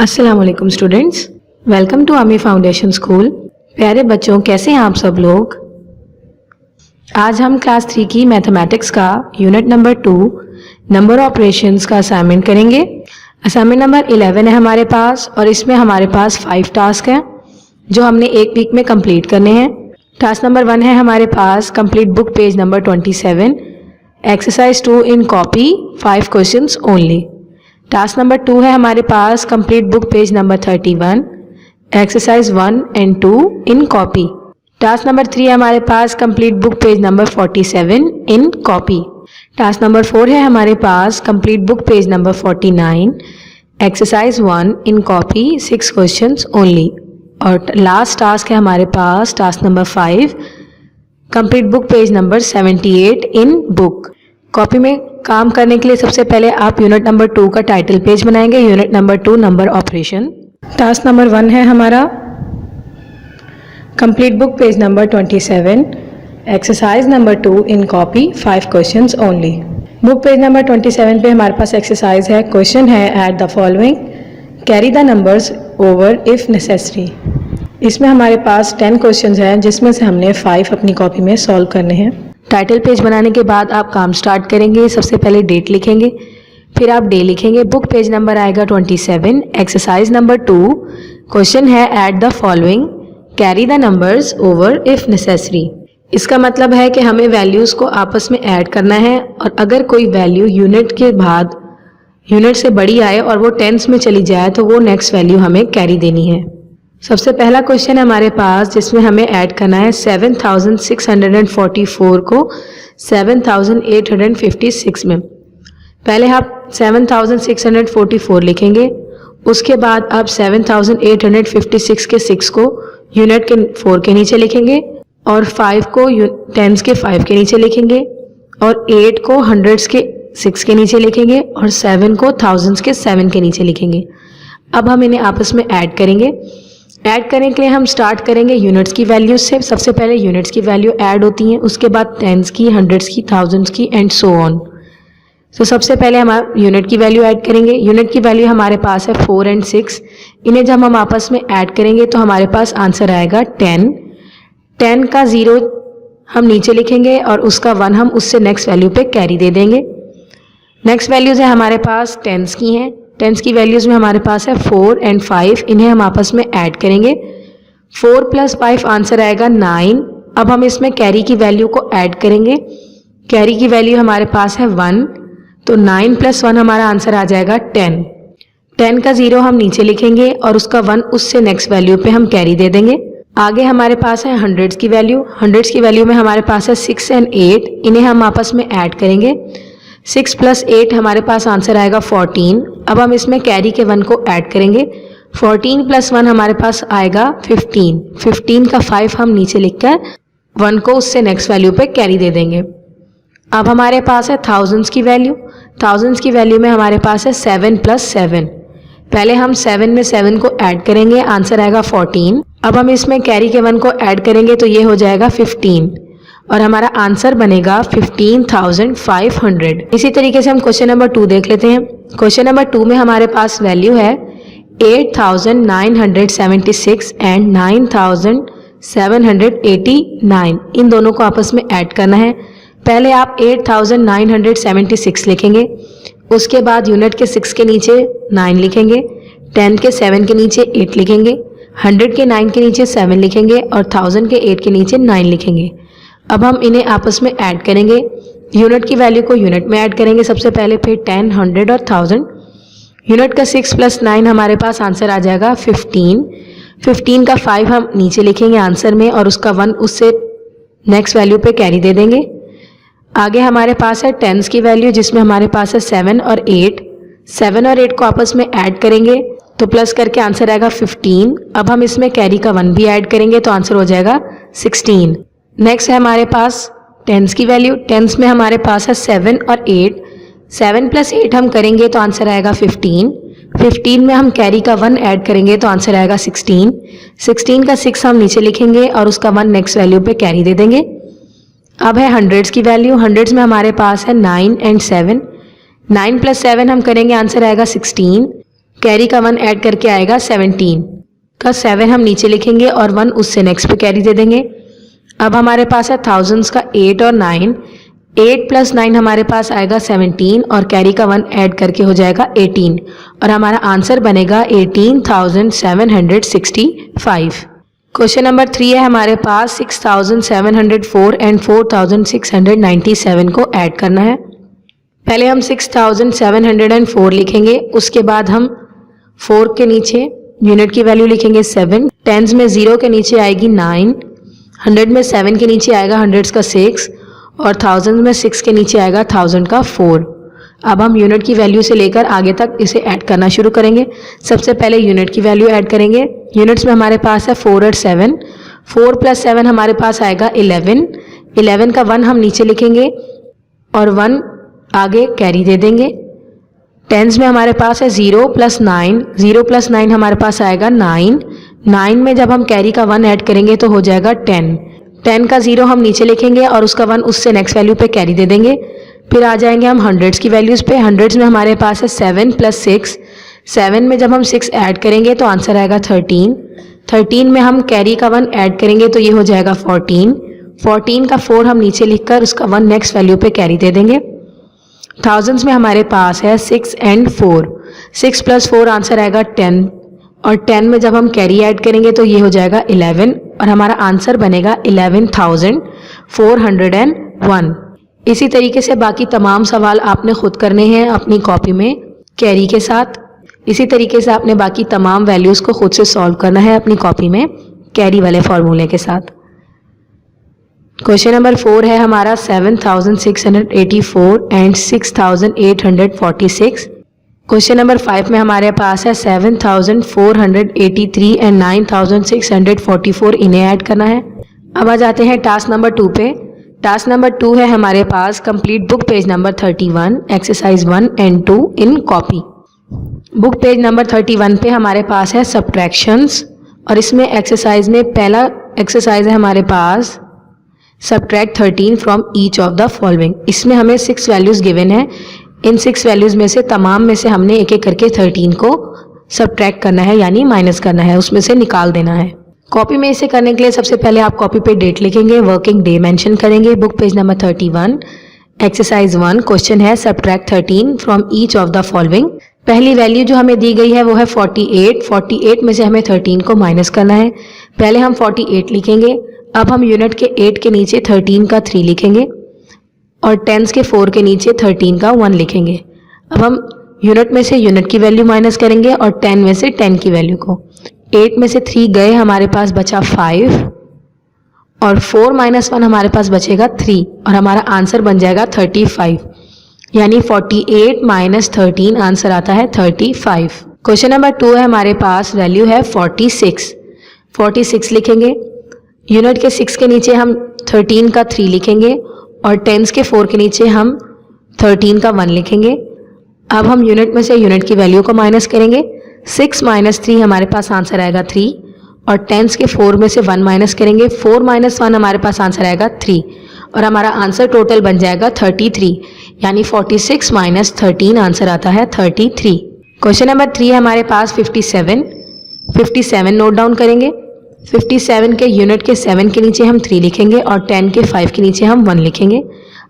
अस्सलामुअलैकुम students, welcome to आमी foundation school. प्यारे बच्चों, कैसे हैं आप सब लोग। आज हम क्लास 3 की मैथमेटिक्स का यूनिट नंबर 2 नंबर ऑपरेशंस का असाइनमेंट करेंगे। असाइनमेंट नंबर 11 है हमारे पास और इसमें हमारे पास 5 टास्क हैं जो हमने एक वीक में कंप्लीट करने हैं। टास्क नंबर 1 है हमारे पास complete book page number 27, exercise 2 in copy 5 questions only. Task number 2 है हमारे पास complete book page number 31, exercise 1 and 2 in copy. Task number 3 है हमारे पास complete book page number 47 in copy. Task number 4 है हमारे पास complete book page number 49, exercise 1 in copy 6 questions only. और लास्ट टास्क है हमारे पास task number 5 complete book page number 78 in book. Copy में काम करने के लिए सबसे पहले आप यूनिट नंबर 2 का टाइटल पेज बनाएंगे, unit number 2 number operation. Task number 1 है हमारा complete book page number 27, exercise number 2 in copy 5 questions only. Book page number 27 पे हमारे पास एक्सरसाइज है। क्वेश्चन है add the following, carry the numbers over if necessary. इसमें हमारे पास 10 questions हैं जिसमें से हमने 5 अपनी कॉपी में सॉल्व करने हैं। टाइटल पेज बनाने के बाद आप काम स्टार्ट करेंगे। सबसे पहले डेट लिखेंगे, फिर आप डे लिखेंगे। बुक पेज नंबर आएगा 27, एक्सरसाइज नंबर 2। क्वेश्चन है add the following, carry the numbers over if necessary. इसका मतलब है कि हमें वैल्यूज़ को आपस में ऐड करना है और अगर कोई वैल्यू यूनिट के बाद यूनिट से बड़ी आए और वो टेंस में चली जाए तो वो नेक्स्ट वैल्यू हमें कैरी देनी है। सबसे पहला क्वेश्चन है हमारे पास जिसमें हमें ऐड करना है 7644 को 7856 में। पहले आप 7644 लिखेंगे, उसके बाद आप 7856 के 6 को यूनिट के 4 के नीचे लिखेंगे और 5 को टेंस के 5 के नीचे लिखेंगे और 8 को हंड्रेड्स के 6 के नीचे लिखेंगे और 7 को थाउजेंड्स के 7 के नीचे लिखेंगे। अब हम इन्हें आपस में ऐड करेंगे। ऐड करने के लिए हम स्टार्ट करेंगे यूनिट्स की वैल्यूज से। सबसे पहले यूनिट्स की वैल्यू ऐड होती हैं, उसके बाद टेंस की, हंड्रेड्स की, थाउजेंड्स की एंड सो ऑन। तो सबसे पहले हम यूनिट की वैल्यू ऐड करेंगे। यूनिट की वैल्यू हमारे पास है 4 एंड 6। इन्हें जब हम आपस में ऐड करेंगे तो हमारे पास आंसर आएगा 10। 10 का 0 हम नीचे लिखेंगे और उसका 1 हम उससे नेक्स्ट वैल्यू पे कैरी दे देंगे। नेक्स्ट वैल्यूज है हमारे पास टेंस की हैं। टेंस की वैल्यूज़ में हमारे पास है 4 एंड 5। इन्हें हम आपस में ऐड करेंगे। 4 + 5 आंसर आएगा 9। अब हम इसमें कैरी की वैल्यू को ऐड करेंगे। कैरी की वैल्यू हमारे पास है 1, तो 9 + 1 हमारा आंसर आ जाएगा 10। 10 का 0 हम नीचे लिखेंगे और उसका 1 उससे नेक्स्ट वैल्यू पे हम कैरी दे देंगे। आगे हमारे पास है हंड्रेड्स की वैल्यू। हंड्रेड्स की वैल्यू में हमारे पास है 6 एंड 8। इन्हें हम आपस में ऐड करेंगे। 6 + 8 हमारे पास आंसर आएगा 14। अब हम इसमें कैरी के 1 को ऐड करेंगे। 14 + 1 हमारे पास आएगा 15। 15 का 5 हम नीचे लिखकर 1 को उससे नेक्स्ट वैल्यू पे कैरी दे देंगे। अब हमारे पास है थाउजेंड्स की वैल्यू। थाउजेंड्स की वैल्यू में हमारे पास है 7 + 7। पहले हम 7 में 7 को ऐड करेंगे, आंसर आएगा 14। अब हम इसमें कैरी के 1 को ऐड करेंगे तो ये हो जाएगा 15 और हमारा आंसर बनेगा 15,500। इसी तरीके से हम क्वेश्चन नंबर 2 देख लेते हैं। क्वेश्चन नंबर 2 में हमारे पास वैल्यू है 8,976 एंड 9,789। इन दोनों को आपस में ऐड करना है। पहले आप 8,976 लिखेंगे, उसके बाद यूनिट के 6 के नीचे 9 लिखेंगे, 10 के 7 के नीचे 8 लिखेंगे, 100 के 9 के नीचे 7 लिखेंगे और 1000 के 8 के नीचे 9 लिखेंगे। अब हम इन्हें आपस में ऐड करेंगे। यूनिट की वैल्यू को यूनिट में ऐड करेंगे सबसे पहले, फिर 10, 100 और 1000। यूनिट का 6 + 9 हमारे पास आंसर आ जाएगा 15। 15 का 5 हम नीचे लिखेंगे आंसर में और उसका 1 उससे नेक्स्ट वैल्यू पे कैरी दे देंगे। आगे हमारे पास है टेंस की वैल्यू जिसमें हमारे पास है 7 और 8। 7 और 8 को आपस में ऐड करेंगे तो प्लस करके आंसर आएगा 15। अब हम इसमें कैरी का 1 भी ऐड करेंगे तो आंसर हो जाएगा 16। नेक्स्ट है हमारे पास टेंस की वैल्यू। टेंस में हमारे पास है 7 और 8। 7 + 8 हम करेंगे तो आंसर आएगा 15। 15 में हम कैरी का 1 ऐड करेंगे तो आंसर आएगा 16। 16 का 6 हम नीचे लिखेंगे और उसका 1 नेक्स्ट वैल्यू पे कैरी दे देंगे। अब है हंड्रेड्स की वैल्यू। हंड्रेड्स में हमारे पास है 9 एंड 7। 9 + 7 हम करेंगे, आंसर आएगा 16। कैरी का 1 ऐड करके आएगा 17 का 7 हम नीचे लिखेंगे और 1 उससे नेक्स्ट पे कैरी दे देंगे। अब हमारे पास है थाउजेंड्स का 8 और 9, 8 प्लस 9 हमारे पास आएगा 17 और कैरी का 1 ऐड करके हो जाएगा 18 और हमारा आंसर बनेगा 18,765। क्वेश्चन नंबर 3 है हमारे पास 6,704 एंड 4,697 को ऐड करना है। पहले हम 6,704 लिखेंगे, उसके बाद हम 4 के नीचे यूनिट की वैल्यू लिखेंगे 7, टेंस में 0 के नीचे आएगी 9, 100 में 7 के नीचे आएगा हंड्रेड्स का 6 और 1000 में 6 के नीचे आएगा 1000 का 4। अब हम यूनिट की वैल्यू से लेकर आगे तक इसे ऐड करना शुरू करेंगे। सबसे पहले यूनिट की वैल्यू ऐड करेंगे। यूनिट्स में हमारे पास है 4 और 7, 4 प्लस 7 हमारे पास आएगा 11, 11 का 1 हम नीचे लिखेंगे और 1 आगे कैरी दे देंगे। टेंस में हमारे पास है 0 प्लस 9, 0 प्लस 9 हमारे पास आएगा 9, 9 में जब हम कैरी का 1 ऐड करेंगे तो हो जाएगा 10, 10 का 0 हम नीचे लिखेंगे और उसका 1 उससे नेक्स्ट वैल्यू पे कैरी दे देंगे। फिर आ जाएंगे हम हंड्रेड्स की वैल्यूज़ पे। हंड्रेड्स में हमारे पास है 7 प्लस 6, 7 में जब हम 6 ऐड करेंगे तो आंसर आएगा 13, 13 में हम कैरी का 1 ऐड करेंगे तो ये हो जाएगा 14, 14 का 4 हम नीचे लिखकर उसका 1 नेक्स्ट वैल्यू पे कैरी दे देंगे। थाउजेंड्स में हमारे पास है 6 एंड 4, 6 प्लस 4 आंसर आएगा 10 और 10 में जब हम कैरी ऐड करेंगे तो ये हो जाएगा 11 और हमारा आंसर बनेगा 11,401। इसी तरीके से बाकी तमाम सवाल आपने खुद करने हैं अपनी कॉपी में कैरी के साथ। इसी तरीके से आपने बाकी तमाम वैल्यूज़ को खुद से सॉल्व करना है अपनी कॉपी में कैरी वाले फॉर्मूले के साथ। क्वेश्चन नंबर 4 है हमारा 7,684 एंड 6,846। क्वेश्चन नंबर 5 में हमारे पास है 7,483 एंड 9,644, इन्हें ऐड करना है। अब आ जाते हैं टास्क नंबर 2 पे। टास्क नंबर 2 है हमारे पास complete book page number 31, exercise 1 and 2 in copy. Book page number 31 पे हमारे पास है सब्ट्रैक्शंस और इसमें एक्सरसाइज में पहला एक्सरसाइज है हमारे पास subtract 13 from each of the following. इसमें हमें 6 वैल्यूज़ गिवन है। इन 6 वैल्यूज़ में से तमाम में से हमने एक एक करके 13 को सब्ट्रैक्ट करना है यानी माइनस करना है, उसमें से निकाल देना है। कॉपी में इसे करने के लिए सबसे पहले आप कॉपी पे डेट लिखेंगे, वर्किंग डे मेंशन करेंगे। Book page number 31, exercise 1, question है subtract 13 from each of the following. पहली वैल्यू जो हमें दी गई है वो है 48, 48 में से हमें 13 को माइनस करना है। पहले हम 48 लिखेंगे, अब हम यूनिट के 8 के नीचे 13 का 3 लिखेंगे और टेंस के 4 के नीचे 13 का 1 लिखेंगे। अब हम यूनिट में से यूनिट की वैल्यू माइनस करेंगे और 10 में से 10 की वैल्यू को। 8 में से 3 गए, हमारे पास बचा 5 और 4 माइनस 1 हमारे पास बचेगा 3 और हमारा आंसर बन जाएगा 35 यानी 48 माइनस 13 आंसर आता है 35। क्वेश्चन नंबर 2 है हमारे पास, वैल्यू है 46, 46 लिखेंगे। यूनिट के 6 के नीचे हम 13 का 3 लिखेंगे और टेंस के 4 के नीचे हम 13 का 1 लिखेंगे। अब हम यूनिट में से यूनिट की वैल्यू को माइनस करेंगे। 6 माइनस 3 हमारे पास आंसर आएगा 3 और टेंस के 4 में से 1 माइनस करेंगे। 4 माइनस 1 हमारे पास आंसर आएगा 3 और हमारा आंसर टोटल बन जाएगा 33 यानी 46 माइनस 13 आंसर आता है 33। क्वेश्चन नंबर 3 है हमारे पास 57, 57 नोट डाउन करेंगे। 57 के यूनिट के 7 के नीचे हम 3 लिखेंगे और 10 के 5 के नीचे हम 1 लिखेंगे।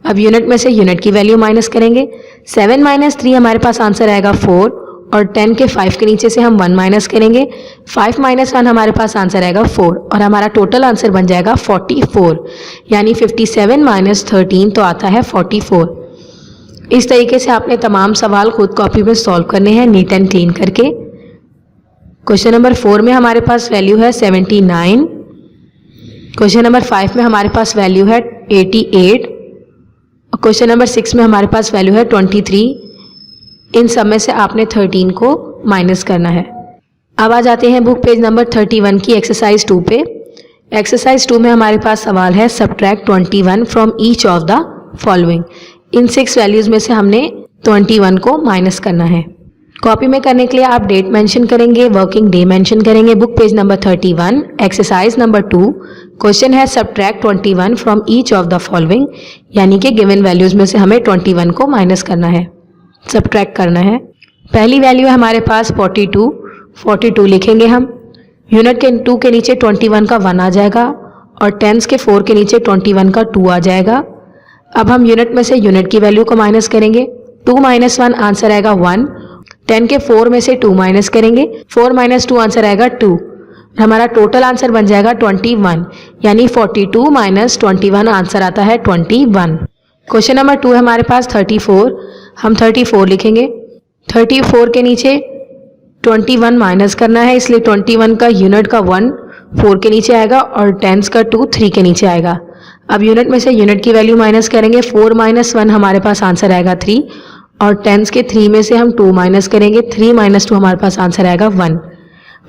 अब यूनिट में से यूनिट की वैल्यू माइनस करेंगे। 7 माइनस 3 हमारे पास आंसर आएगा 4 और 10 के 5 के नीचे से हम 1 माइनस करेंगे। 5 माइनस 1 हमारे पास आंसर आएगा 4 और हमारा टोटल आंसर बन जाएगा 44 यानी 57 माइनस 13 तो आता है 44। इस तरीके से आपने तमाम सवाल खुद कॉपी में सॉल्व करने हैं नीट एंड क्लीन करके। क्वेश्चन नंबर 4 में हमारे पास वैल्यू है 79। क्वेश्चन नंबर 5 में हमारे पास वैल्यू है 88 और क्वेश्चन नंबर 6 में हमारे पास वैल्यू है 23। इन सब में से आपने 13 को माइनस करना है। अब आ जाते हैं बुक पेज नंबर 31 की एक्सरसाइज 2 पे। एक्सरसाइज 2 में हमारे पास सवाल है subtract 21 from each of the following. In 6 values में से हमने 21 को माइनस करना है। कॉपी में करने के लिए आप डेट मेंशन करेंगे, वर्किंग डे मेंशन करेंगे। Book page number 31, exercise number 2, question है subtract 21 from each of the following, यानी कि गिवन वैल्यूज में से हमें 21 को माइनस करना है, सब्ट्रैक्ट करना है। पहली वैल्यू है हमारे पास 42 लिखेंगे हम। यूनिट के 2 के नीचे 21 का 1 आ जाएगा और टेंस के 4 के नीचे 21 का 2 आ जाएगा। अब हम यूनिट में से यूनिट की वैल्यू को माइनस करेंगे। 2 - 1 आंसर आएगा 1। 10 के 4 में से 2 माइनस करेंगे। 4 - 2 आंसर आएगा 2। हमारा टोटल आंसर बन जाएगा 21, यानी 42 - 21 आंसर आता है 21। क्वेश्चन नंबर 2 है हमारे पास 34। हम 34 लिखेंगे। 34 के नीचे 21 माइनस करना है, इसलिए 21 का यूनिट का 1 4 के नीचे आएगा और टेंस का 2 3 के नीचे आएगा। अब यूनिट में से यूनिट की वैल्यू माइनस करेंगे। 4 - 1 हमारे पास आंसर आएगा 3 और टेंस के 3 में से हम 2 माइनस करेंगे। 3 - 2 हमारे पास आंसर आएगा 1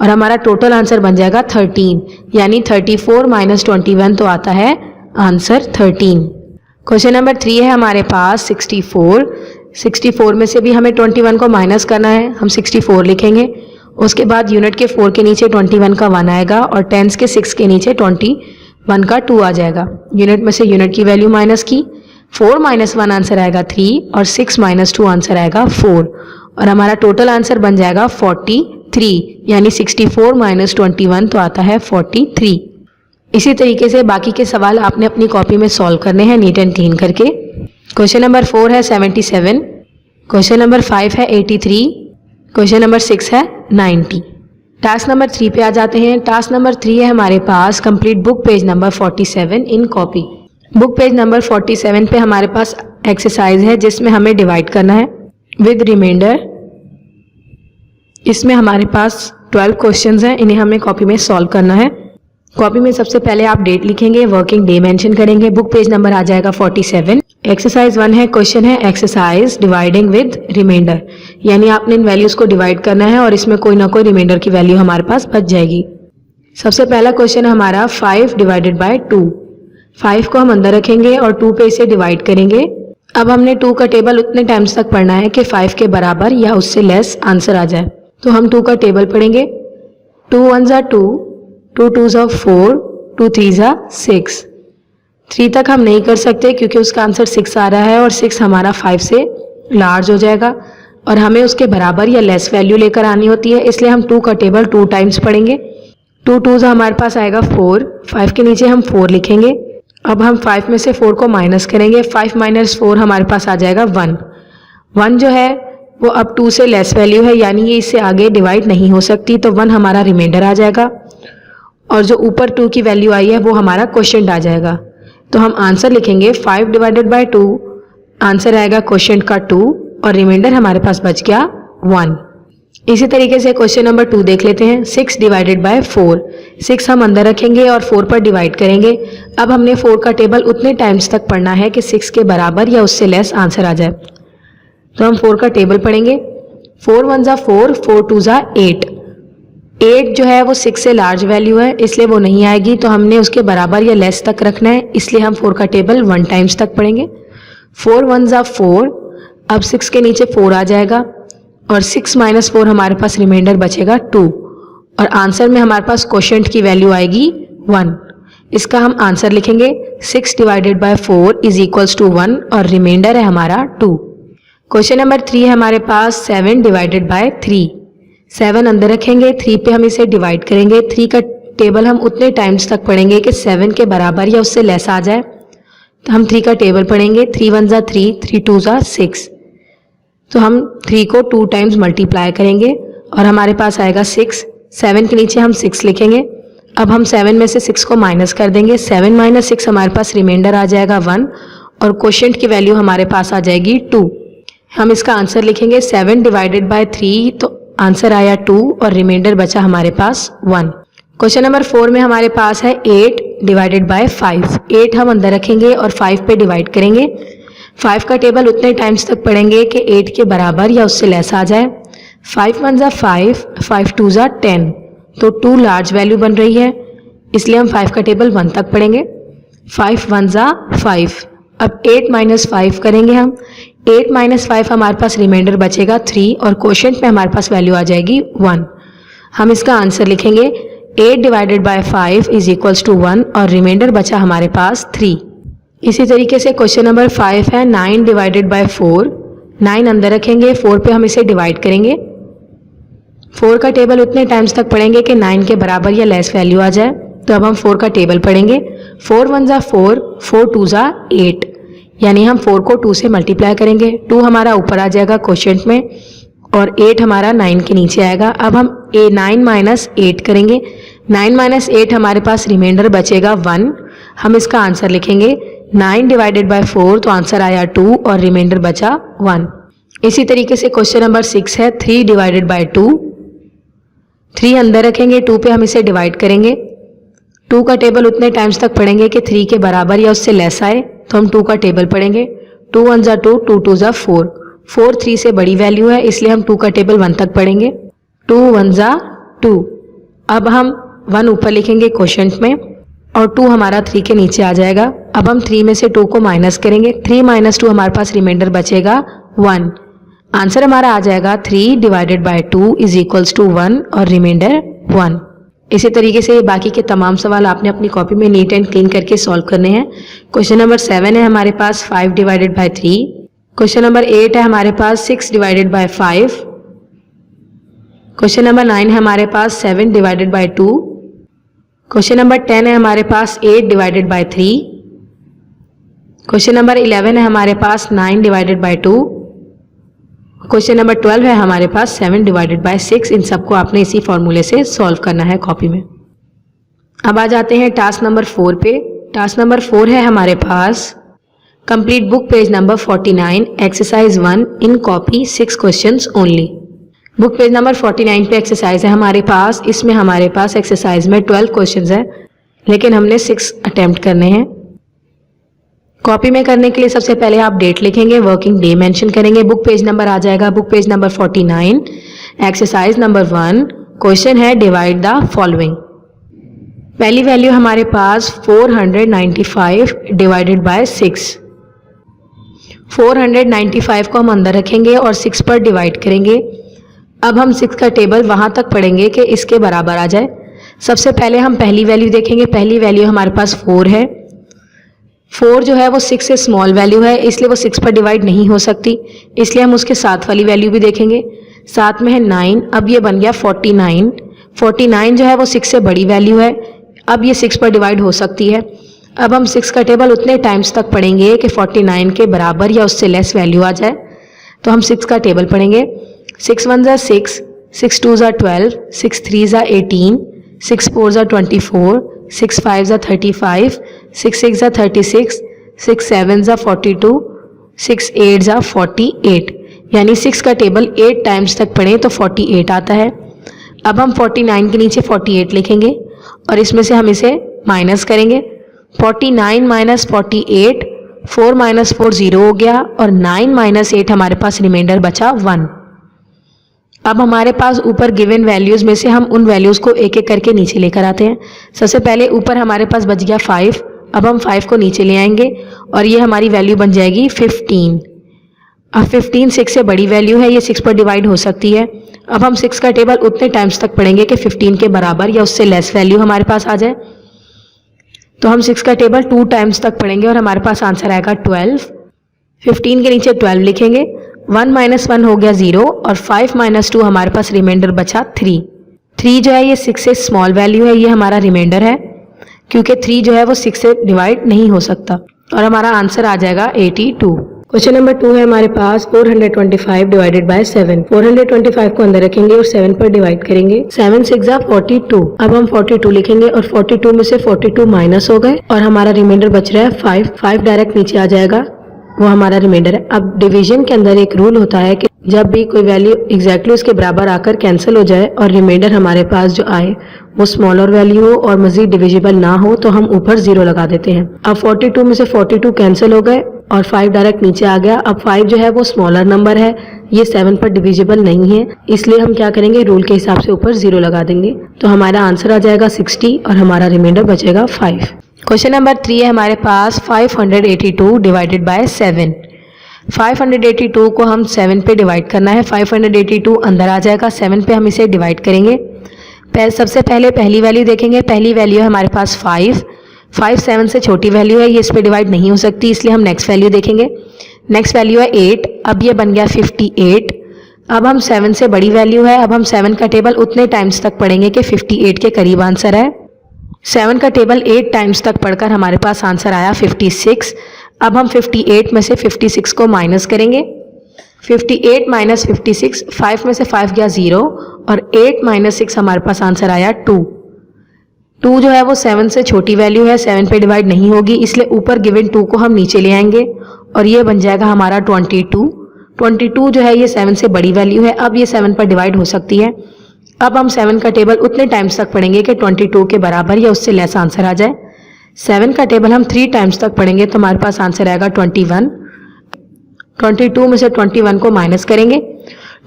और हमारा टोटल आंसर बन जाएगा 13, यानी 34 - 21 तो आता है आंसर 13। क्वेश्चन नंबर 3 है हमारे पास 64। 64 में से भी हमें 21 को माइनस करना है। हम 64 लिखेंगे। उसके बाद यूनिट के 4 के नीचे 21 का 1 आएगा और टेंस के 6 के नीचे 21 का 2 आ जाएगा। यूनिट में से यूनिट की वैल्यू माइनस की। 4 - 1 आंसर आएगा 3 और 6 - 2 आंसर आएगा 4 और हमारा टोटल आंसर बन जाएगा 43, यानी 64 - 21 तो आता है 43। इसी तरीके से बाकी के सवाल आपने अपनी कॉपी में सॉल्व करने हैं नीट एंड क्लीन करके। क्वेश्चन नंबर 4 है 77। क्वेश्चन नंबर 5 है 83। क्वेश्चन नंबर 6 है 90। टास्क नंबर 3 पे आ जाते हैं। टास्क नंबर 3 है हमारे पास complete book page number 47 in copy. Book page number 47 पे हमारे पास एक्सरसाइज है जिसमें हमें डिवाइड करना है विद रिमाइंडर। इसमें हमारे पास 12 क्वेश्चंस हैं, इन्हें हमें कॉपी में सॉल्व करना है। कॉपी में सबसे पहले आप डेट लिखेंगे, वर्किंग डे मेंशन करेंगे। बुक पेज नंबर आ जाएगा 47। एक्सरसाइज 1 है, क्वेश्चन है एक्सरसाइज डिवाइडिंग विद रिमाइंडर, यानी आपने इन वैल्यूज को डिवाइड करना है और इसमें कोई ना कोई रिमाइंडर की वैल्यू हमारे पास बच जाएगी। सबसे पहला क्वेश्चन है हमारा 5 / 2। 5 को हम अंदर रखेंगे और 2 पे इसे डिवाइड करेंगे। अब हमने 2 का टेबल उतने टाइम्स तक पढ़ना है कि 5 के बराबर या उससे लेस आंसर आ जाए। तो हम 2 का टेबल पढ़ेंगे। 2 × 1 = 2, 2 × 2 = 4, 2 × 3 = 6। 3 तक हम नहीं कर सकते क्योंकि उसका आंसर 6 आ रहा है और 6 हमारा 5 से लार्ज हो जाएगा और हमें उसके बराबर या लेस वैल्यू लेकर आनी होती है, इसलिए हम 2 का टेबल 2 टाइम्स पढ़ेंगे। 2 × 2 हमारे पास आएगा 4, 5 के नीचे हम 4 लिखेंगे। अब हम 5 में से 4 को माइनस करेंगे। 5 - 4 हमारे पास आ जाएगा 1। 1 जो है वो अब 2 से लेस वैल्यू है, यानी ये इससे आगे डिवाइड नहीं हो सकती, तो 1 हमारा रिमाइंडर आ जाएगा और जो ऊपर 2 की वैल्यू आई है वो हमारा क्वोशिएंट आ जाएगा। तो हम आंसर लिखेंगे 5 / 2, आंसर आएगा क्वोशिएंट का 2 और रिमाइंडर हमारे पास बच गया 1। इसी तरीके से क्वेश्चन नंबर 2 देख लेते हैं। 6 / 4। 6 हम अंदर रखेंगे और 4 पर डिवाइड करेंगे। अब हमने 4 का टेबल उतने टाइम्स तक पढ़ना है कि 6 के बराबर या उससे लेस आंसर आ जाए। तो हम 4 का टेबल पढ़ेंगे। 4 × 1 = 4, 4 × 2 = 8। 8 जो है वो 6 से लार्ज वैल्यू है, इसलिए वो नहीं आएगी, तो हमने उसके बराबर या लेस तक रखना है, इसलिए हम 4 का टेबल 1 टाइम्स तक पढ़ेंगे। 4 × 1 = 4, अब 6 के नीचे 4 आ जाएगा और 6 - 4 हमारे पास रिमाइंडर बचेगा 2 और आंसर में हमारे पास क्वोशिएंट की वैल्यू आएगी 1। इसका हम आंसर लिखेंगे 6 / 4 = 1 और रिमाइंडर है हमारा 2। क्वेश्चन नंबर 3 है हमारे पास 7 / 3। 7 अंदर रखेंगे, 3 पे हम इसे डिवाइड करेंगे। 3 का टेबल हम उतने टाइम्स तक पढ़ेंगे कि 7 के बराबर या उससे लेस आ जाए, तो हम 3 का टेबल पढ़ेंगे। 3 × 1 = 3, 3 × 2 = 6। तो हम 3 को 2 टाइम्स मल्टीप्लाई करेंगे और हमारे पास आएगा 6। 7 के नीचे हम 6 लिखेंगे। अब हम 7 में से 6 को माइनस कर देंगे। 7 - 6 हमारे पास रिमाइंडर आ जाएगा 1 और क्वोशिएंट की वैल्यू हमारे पास आ जाएगी 2। हम इसका आंसर लिखेंगे 7 / 3, तो आंसर आया 2 और रिमाइंडर बचा हमारे पास 1। क्वेश्चन नंबर 4 में हमारे पास है 8 / 5। 8 हम अंदर रखेंगे और 5 पे डिवाइड करेंगे। 5 का टेबल उतने टाइम्स तक पढ़ेंगे कि 8 के बराबर या उससे लेस आ जाए। 5 × 1 = 5, 5 × 2 = 10, तो 2 लार्ज वैल्यू बन रही है, इसलिए हम 5 का टेबल 1 तक पढ़ेंगे। 5 × 1 = 5। अब 8 - 5 करेंगे हम। 8 - 5 हमारे पास रिमाइंडर बचेगा 3 और क्वोशिएंट में हमारे पास वैल्यू आ जाएगी 1। हम इसका आंसर लिखेंगे 8 / 5 = 1 और रिमाइंडर बचा हमारे पास 3। इसी तरीके से क्वेश्चन नंबर 5 है 9 / 4। 9 अंदर रखेंगे, 4 पे हम इसे डिवाइड करेंगे। 4 का टेबल उतने टाइम्स तक पढ़ेंगे कि 9 के बराबर या लेस वैल्यू आ जाए। तो अब हम 4 का टेबल पढ़ेंगे। 4 1 ज़ा 4, 4 2 ज़ा 8, यानी हम 4 को 2 से मल्टीप्लाई करेंगे। 2 हमारा ऊपर आ जाएगा क्वोशिएंट में और 8 हमारा 9 के नीचे आएगा। अब हम 9 माइनस 8 करेंगे। 9 माइनस 8 हमारे पास रिमाइंडर बचेगा 1। हम इसका आंसर लिखेंगे 9 डिवाइडेड बाय 4, तो आंसर आया 2 और रिमाइंडर बचा 1। इसी तरीके से क्वेश्चन नंबर 6 है 3 डिवाइडेड बाय 2। 3 अंदर रखेंगे, 2 पे हम इसे डिवाइड करेंगे। 2 का टेबल उतने टाइम्स तक पढ़ेंगे कि 3 के बराबर या उससे लेस आए, तो हम 2 का टेबल पढ़ेंगे। 2 1 ज़ा 2, 2 2 ज़ा 4, 4 3 से बड़ी वैल्यू है, इसलिए हम 2 का टेबल 1 तक पढ़ेंगे। 2 1 ज़ा 2। अब हम 1 ऊपर लिखेंगे क्वोशिएंट में और 2 हमारा 3 के नीचे आ जाएगा। अब हम 3 में से 2 को माइनस करेंगे। 3 माइनस 2 हमारे पास रिमाइंडर बचेगा 1। आंसर हमारा आ जाएगा 3 divided by 2 is equals to 1 और रिमाइंडर 1। इसी तरीके से बाकी के तमाम सवाल आपने अपनी कॉपी में नीट एंड क्लीन करके सॉल्व करने हैं। क्वेश्चन नंबर 7 है हमारे पास 5 डिवाइडेड बाय 3। क्वेश्चन नंबर 8 है हमारे पास 6 डिवाइडेड बाय 5। क्वेश्चन नंबर 9 है हमारे पास 7 डिवाइडेड बाय 2। क्वेश्चन नंबर 10 है हमारे पास 8 डिवाइडेड बाय 3। क्वेश्चन नंबर 11 है हमारे पास 9 डिवाइडेड बाय 2। क्वेश्चन नंबर 12 है हमारे पास 7 डिवाइडेड बाय 6। इन सबको आपने इसी फॉर्मूले से सॉल्व करना है कॉपी में। अब आ जाते हैं टास्क नंबर 4 पे। टास्क नंबर 4 है हमारे पास complete book page number 49 exercise 1 in copy 6 questions only. Book page number 49 पे एक्सरसाइज है हमारे पास। इसमें हमारे पास एक्सरसाइज में 12 क्वेश्चंस है, लेकिन हमने 6 अटेम्प्ट करने हैं। कॉपी में करने के लिए सबसे पहले आप डेट लिखेंगे, वर्किंग डे मेंशन करेंगे। बुक पेज नंबर आ जाएगा book page number 49, exercise number 1। Question है डिवाइड द फॉलोइंग। पहली वैल्यू हमारे पास 495 डिवाइडेड बाय 6। 495 को हम अंदर रखेंगे और 6 पर डिवाइड करेंगे। अब हम 6 का टेबल वहां तक पढ़ेंगे कि इसके बराबर आ जाए। सबसे पहले हम पहली वैल्यू देखेंगे। पहली वैल्यू हमारे पास 4 है। 4 जो है वो 6 से स्मॉल वैल्यू है, इसलिए वो 6 पर डिवाइड नहीं हो सकती, इसलिए हम उसके साथ वाली वैल्यू भी देखेंगे। साथ में है 9। अब ये बन गया 49। 49 जो है वो 6 से बड़ी वैल्यू है, अब ये 6 पर डिवाइड हो सकती है। अब हम 6 का टेबल उतने टाइम्स तक पढ़ेंगे कि 49 के बराबर या उससे लेस वैल्यू आ जाए, तो हम 6 का टेबल पढ़ेंगे। 6 1 ज़ा 6, 6 2 ज़ा 12, 6 3 ज़ा 18, 6 4 ज़ा 24, 6 5 ज़ा 35, 6 6 ज़ा 36, 6 7 ज़ा 42, 6 8 ज़ा 48, यानी 6 का टेबल 8 टाइम्स तक पढ़ें तो 48 आता है। अब हम 49 के नीचे 48 लिखेंगे और इसमें से हम इसे माइनस करेंगे। 49 माइनस 48, 4 माइनस 4 0 हो गया और 9 माइनस 8 हमारे पास रिमाइंडर बचा 1। अब हमारे पास ऊपर गिवन वैल्यूज़ में से हम उन वैल्यूज़ को एक एक करके नीचे लेकर आते हैं। सबसे पहले ऊपर हमारे पास बच गया 5। अब हम 5 को नीचे ले आएंगे और ये हमारी वैल्यू बन जाएगी 15। अब 15 6 से बड़ी वैल्यू है, ये 6 पर डिवाइड हो सकती है। अब हम 6 का टेबल उतने टाइम्स तक पढ़ेंगे कि 15 के बराबर या उससे लेस वैल्यू हमारे पास आ जाए, तो हम 6 का टेबल 2 टाइम्स तक पढ़ेंगे और हमारे पास आंसर आएगा 12। 15 के नीचे 12 लिखेंगे। 1 माइनस 1 हो गया 0 और 5 माइनस 2 हमारे पास रिमाइंडर बचा 3। 3 जो है ये 6 से स्मॉल वैल्यू है, ये हमारा रिमाइंडर है, क्योंकि 3 जो है वो 6 से डिवाइड नहीं हो सकता और हमारा आंसर आ जाएगा 82। क्वेश्चन नंबर 2 है हमारे पास 425 डिवाइडेड बाय 7। 425 को अंदर रखेंगे और 7 पर डिवाइड करेंगे। 7 6 ज़ा 42। अब हम 42 लिखेंगे और 42 में से 42 माइनस हो गए और हमारा रिमाइंडर बच रहा है 5। 5 डायरेक्ट नीचे आ जाएगा, वो हमारा रिमाइंडर है। अब डिवीजन के अंदर एक रूल होता है कि जब भी कोई वैल्यू एग्जैक्टली उसके बराबर आकर कैंसिल हो जाए और रिमाइंडर हमारे पास जो आए वो स्मॉलर वैल्यू हो और मजीद डिविजिबल ना हो, तो हम ऊपर 0 लगा देते हैं। अब 42 में से 42 कैंसिल हो गए और 5 डायरेक्ट नीचे आ गया। अब 5 जो है वो स्मॉलर नंबर है, ये 7 पर डिविजिबल नहीं है, इसलिए हम क्या करेंगे, रूल के हिसाब से ऊपर 0 लगा देंगे, तो हमारा आंसर आ जाएगा 60 और हमारा रिमाइंडर बचेगा 5। क्वेश्चन नंबर 3 है हमारे पास 582 डिवाइडेड बाय 7। 582 को हम 7 पे डिवाइड करना है। 582 अंदर आ जाएगा, 7 पे हम इसे डिवाइड करेंगे। सबसे पहले पहली वैल्यू देखेंगे। पहली वैल्यू है हमारे पास 5। 5 7 से छोटी वैल्यू है, ये इस पे डिवाइड नहीं हो सकती, इसलिए हम नेक्स्ट वैल्यू देखेंगे। नेक्स्ट वैल्यू है 8, अब ये बन गया 58। अब हम 7 से बड़ी वैल्यू है, अब हम 7 का टेबल उतने टाइम्स तक पढ़ेंगे कि 58 के करीब आंसर है। 7 का टेबल 8 टाइम्स तक पढ़कर हमारे पास आंसर आया 56। अब हम 58 में से 56 को माइनस करेंगे। 58 माइनस 56, 5 में से 5 गया 0 और 8 माइनस 6 हमारे पास आंसर आया 2। 2 जो है वो 7 से छोटी वैल्यू है, 7 पे डिवाइड नहीं होगी, इसलिए ऊपर गिवन 2 को हम नीचे ले आएंगे और ये बन जाएगा हमारा 22। 22 जो है ये 7 से बड़ी वैल्यू है, अब ये 7 पर डिवाइड हो सकती है। अब हम 7 का टेबल उतने टाइम्स तक पढ़ेंगे कि 22 के बराबर या उससे लेस आंसर आ जाए। 7 का टेबल हम 3 टाइम्स तक पढ़ेंगे तो हमारे पास आंसर आएगा 21। 22 में से 21 को माइनस करेंगे।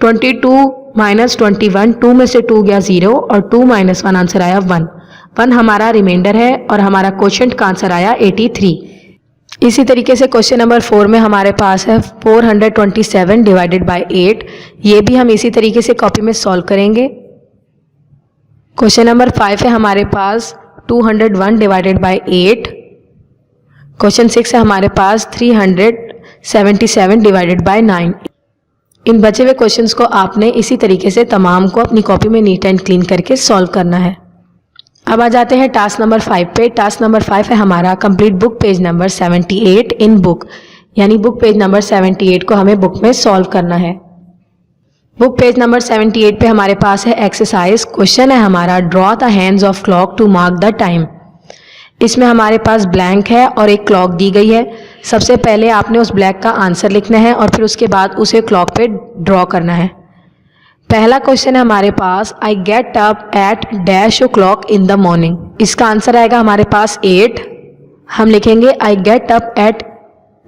22 माइनस 21, 2 में से 2 गया 0 और 2 माइनस 1 आंसर आया 1। 1 हमारा रिमाइंडर है और हमारा क्वोशिएंट का आंसर आया 83। इसी तरीके से क्वेश्चन नंबर 4 में हमारे पास है 427 डिवाइडेड बाय 8। ये भी हम इसी तरीके से कॉपी में सॉल्व करेंगे। क्वेश्चन नंबर 5 है हमारे पास 201 डिवाइडेड बाय 8। क्वेश्चन 6 है हमारे पास 377 डिवाइडेड बाय 9। इन बचे हुए क्वेश्चंस को आपने इसी तरीके से तमाम को अपनी कॉपी में नीट एंड क्लीन करके सॉल्व करना है। अब आ जाते हैं टास्क नंबर 5 पे। टास्क नंबर 5 है हमारा complete book page number 78 in book, यानी बुक पेज नंबर 78 को हमें बुक में सॉल्व करना है। बुक पेज नंबर 78 पे हमारे पास है एक्सरसाइज। क्वेश्चन है हमारा draw the hands of clock to mark the time. इसमें हमारे पास ब्लैंक है और एक क्लॉक दी गई है। सबसे पहले आपने उस ब्लैंक का आंसर लिखना है और फिर उसके बाद उसे क्लॉक पे ड्रॉ करना है। पहला क्वेश्चन है हमारे पास I get up at dash o'clock in the morning. इसका आंसर आएगा हमारे पास 8। हम लिखेंगे I get up at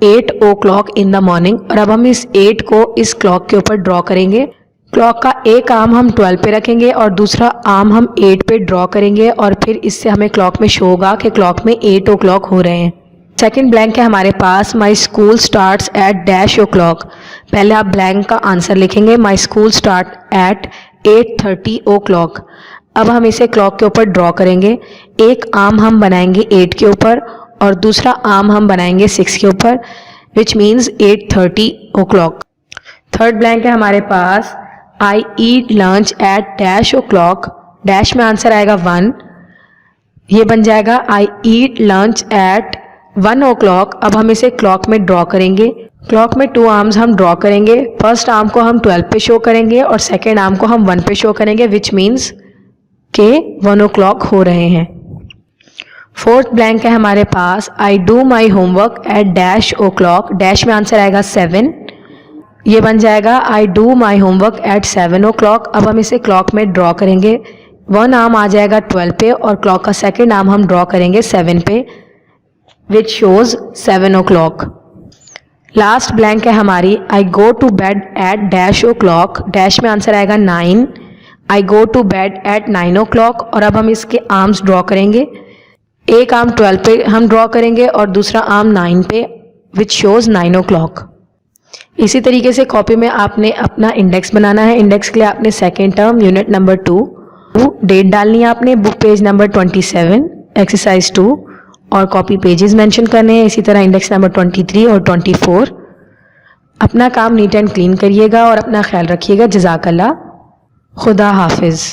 8 o'clock in the morning और अब हम इस 8 को इस क्लॉक के ऊपर ड्रॉ करेंगे। क्लॉक का एक आर्म हम 12 पे रखेंगे और दूसरा आर्म हम 8 पे ड्रॉ करेंगे और फिर इससे हमें क्लॉक में शो होगा कि क्लॉक में 8 ओ क्लॉक हो रहे हैं। सेकंड ब्लैंक है हमारे पास my school starts at dash o'clock. पहले आप ब्लैंक का आंसर लिखेंगे my school start at 8:30 o'clock. अब हम इसे क्लॉक के ऊपर ड्रॉ करेंगे। एक आर्म हम बनाएंगे 8 के ऊपर और दूसरा आर्म हम बनाएंगे 6 के ऊपर, which means 8:30 o'clock. Third blank है हमारे पास I eat lunch at dash o'clock. Dash में आंसर आएगा 1, ये बन जाएगा I eat lunch at 1 o'clock. अब हम इसे क्लॉक में ड्रॉ करेंगे। क्लॉक में 2 आर्म्स हम ड्रॉ करेंगे। फर्स्ट आर्म को हम 12 पे शो करेंगे और सेकेंड आर्म को हम 1 पे शो करेंगे, विच मीन्स के 1 ओ क्लॉक हो रहे हैं। फोर्थ ब्लैंक है हमारे पास I do my homework at dash o'clock. Dash में आंसर आएगा 7, ये बन जाएगा I do my homework at 7 o'clock. अब हम इसे क्लॉक में ड्रॉ करेंगे। 1 आर्म आ जाएगा 12 पे और क्लॉक का सेकेंड आर्म हम ड्रॉ करेंगे 7 पे, which shows 7 o'clock. Last blank है हमारी I go to bed at dash o'clock. Dash में आंसर आएगा 9, I go to bed at 9 o'clock. और अब हम इसके आर्म्स ड्रॉ करेंगे। एक आर्म 12 पे हम ड्रॉ करेंगे और दूसरा आर्म 9 पे, विच शोज 9 ओ क्लॉक। इसी तरीके से कॉपी में आपने अपना इंडेक्स बनाना है। इंडेक्स के लिए आपने second term unit number 2 date डालनी है, आपने बुक पेज नंबर 27 एक्सरसाइज 2 और कॉपी पेजेस मेंशन करने हैं। इसी तरह इंडेक्स नंबर 23 और 24। अपना काम नीट एंड क्लीन करिएगा और अपना ख्याल रखिएगा। जज़ाकल्लाह, खुदा हाफिज़।